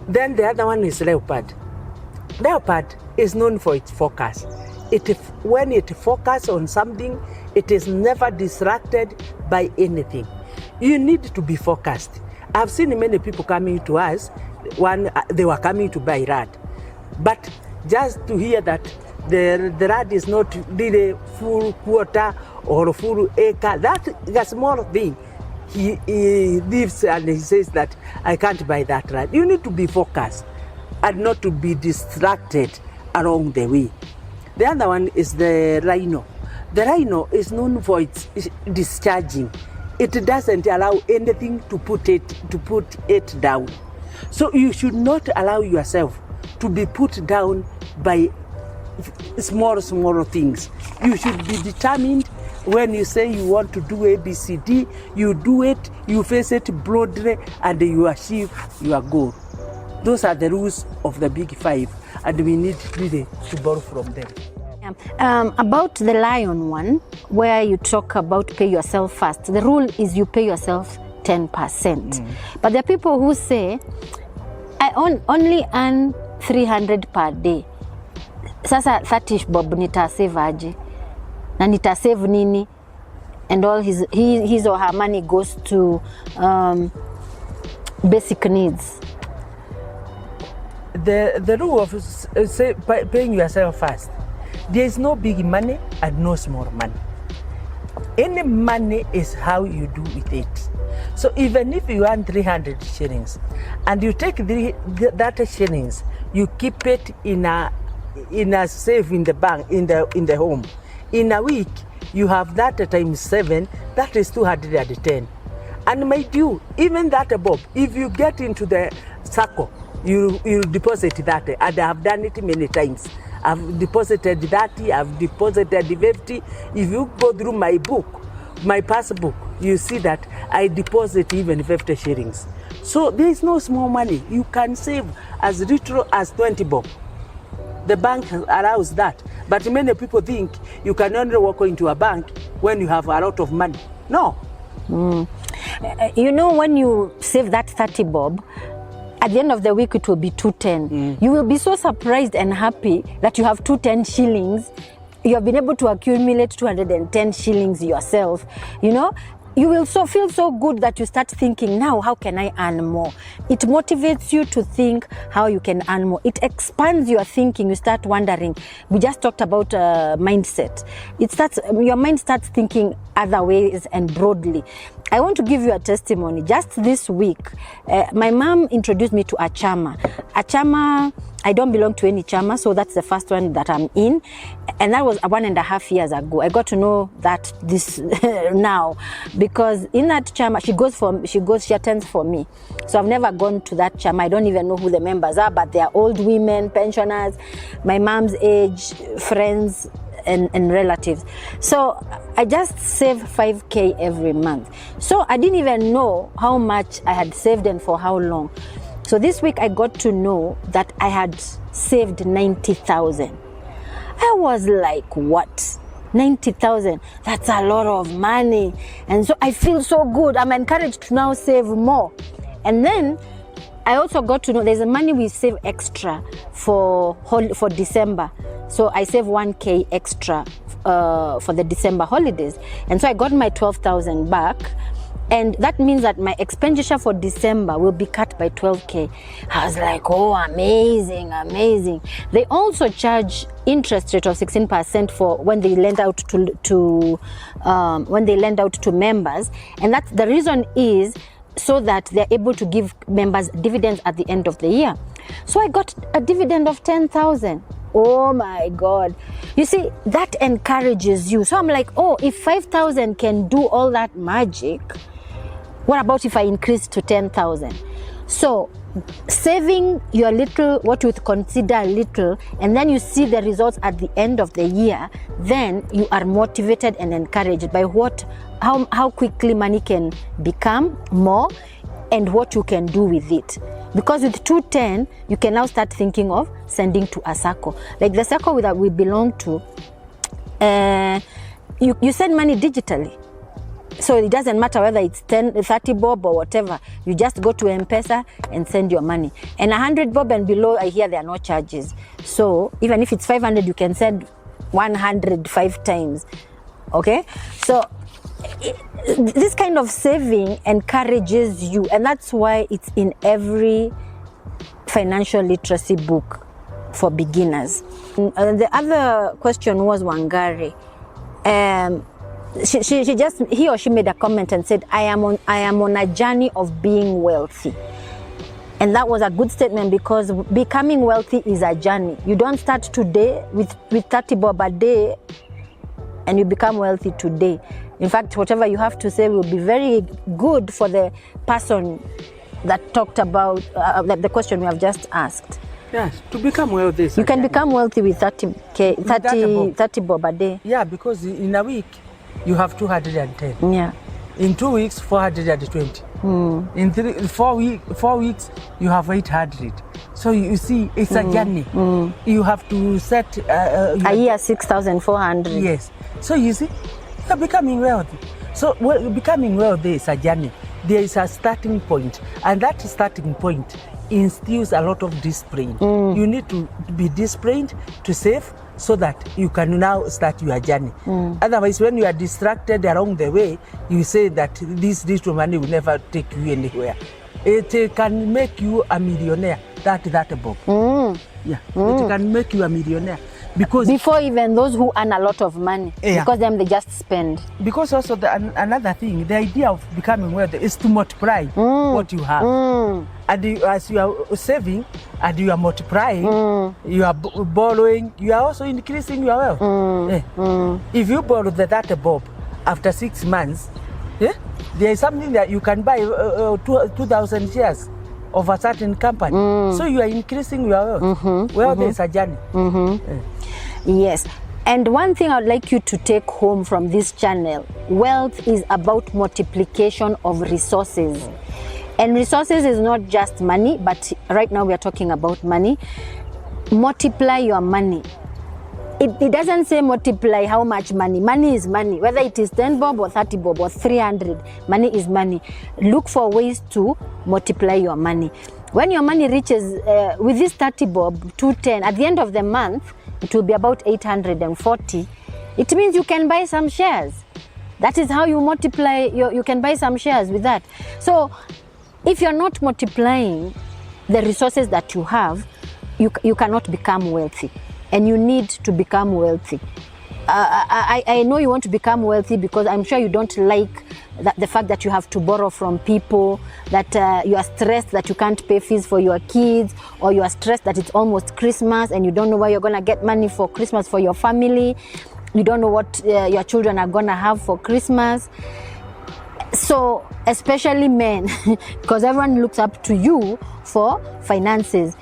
Then the other one is leopard. Leopard is known for its focus. When it focuses on something, it is never distracted by anything. You need to be focused. I've seen many people coming to us, they were coming to buy rat. But just to hear that the rat is not really full quarter or full acre, that's a small thing. He leaves and he says that I can't buy that rat. You need to be focused and not to be distracted along the way. The other one is the rhino. The rhino is known for its discharging. It doesn't allow anything to put it down. So you should not allow yourself to be put down by small things. You should be determined. When you say you want to do ABCD, you do it, you face it broadly, and you achieve your goal. Those are the rules of the Big Five, and we need really to borrow from them. About the lion one, where you talk about pay yourself first, the rule is you pay yourself 10%. But there are people who say, I only earn 300 per day. Sasa 30 bob nitasave aje? Na nitasave nini? And all his or her money goes to basic needs. The rule of paying yourself first. There is no big money and no small money. Any money is how you do with it. So even if you earn 300 shillings and you take that shillings, you keep it in a safe in the bank, in the home. In a week, you have that times 7, that is 210. And mind you, even that above, if you get into the circle, you deposit that. And I have done it many times. I've deposited 30, I've deposited 50. If you go through my book, my passbook, you see that I deposit even 50 shillings. So there is no small money. You can save as little as 20 bob. The bank allows that. But many people think you can only walk into a bank when you have a lot of money. No. You know, when you save that 30 bob, at the end of the week it will be 210. You will be so surprised and happy that you have 210 shillings. You have been able to accumulate 210 shillings yourself. You know, you will feel so good that you start thinking, now how can I earn more? It motivates you to think how you can earn more. It expands your thinking. You start wondering. We just talked about mindset. Your mind starts thinking other ways and broadly. I want to give you a testimony. Just this week, my mom introduced me to a chama. A chama, I don't belong to any chama, so that's the first one that I'm in. And that was 1.5 years ago. I got to know that this now, because in that chama, she attends for me. So I've never gone to that chama. I don't even know who the members are, but they are old women, pensioners, my mom's age, friends, and relatives. So I just save 5K every month. So I didn't even know how much I had saved and for how long. So this week I got to know that I had saved 90,000. I was like, what? 90,000? That's a lot of money. And so I feel so good. I'm encouraged to now save more. And then I also got to know there's a money we save extra for December. So I save 1K extra for the December holidays. And so I got my 12,000 back. And that means that my expenditure for December will be cut by 12K. I was like, oh, amazing, amazing. They also charge interest rate of 16% for when they lend out to members. And that's the reason is so that they're able to give members dividends at the end of the year. So I got a dividend of 10,000. Oh my God. You see, that encourages you. So I'm like, oh, if 5,000 can do all that magic, what about if I increase to 10,000? So saving your little, what you consider little, and then you see the results at the end of the year, then you are motivated and encouraged by how quickly money can become more and what you can do with it. Because with 210, you can now start thinking of sending to a circle. Like the circle that we belong to, you send money digitally. So it doesn't matter whether it's 10, 30 bob or whatever. You just go to M-Pesa and send your money. And 100 bob and below, I hear there are no charges. So even if it's 500, you can send 105 times. Okay? So this kind of saving encourages you, and that's why it's in every financial literacy book for beginners. The other question was Wangari. He or she made a comment and said, I am on a journey of being wealthy. And that was a good statement, because becoming wealthy is a journey. You don't start today with 30 bob a day and you become wealthy today. In fact, whatever you have to say will be very good for the person that talked about the question we have just asked. Yes, to become wealthy. You can become wealthy with 30 bob a day. Yeah, because in a week, you have 210. Yeah. In 2 weeks, 420. In 4 weeks, you have 800. So you see, it's a journey. You have to set a year 6,400. Yes. So you see, you're becoming wealthy. So becoming wealthy is a journey. There is a starting point, and that starting point instills a lot of discipline. You need to be disciplined to save, so that you can now start your journey. Otherwise, when you are distracted along the way, you say that this little money will never take you anywhere. It can make you a millionaire, that bob. Yeah, it can make you a millionaire. Because before even those who earn a lot of money, because them they just spend. Because also another thing, the idea of becoming wealthy is to multiply what you have. And as you are saving and you are multiplying, you are borrowing, you are also increasing your wealth. If you borrow that bob after 6 months, there is something that you can buy 2,000 shares of a certain company. So you are increasing your wealth. Wealth is a journey. Yes. And one thing I'd like you to take home from this channel, wealth is about multiplication of resources. And resources is not just money, but right now we are talking about money. Multiply your money. It doesn't say multiply how much money. Money is money. Whether it is 10 bob or 30 bob or 300, money is money. Look for ways to multiply your money. When your money reaches, with this 30 bob, 210, at the end of the month, it will be about 840. It means you can buy some shares. That is how you multiply, you can buy some shares with that. So if you're not multiplying the resources that you have, you cannot become wealthy. And you need to become wealthy. I know you want to become wealthy because I'm sure you don't like the fact that you have to borrow from people, that you are stressed that you can't pay fees for your kids, or you are stressed that it's almost Christmas and you don't know where you're going to get money for Christmas for your family. You don't know what your children are going to have for Christmas. So especially men, because everyone looks up to you for finances.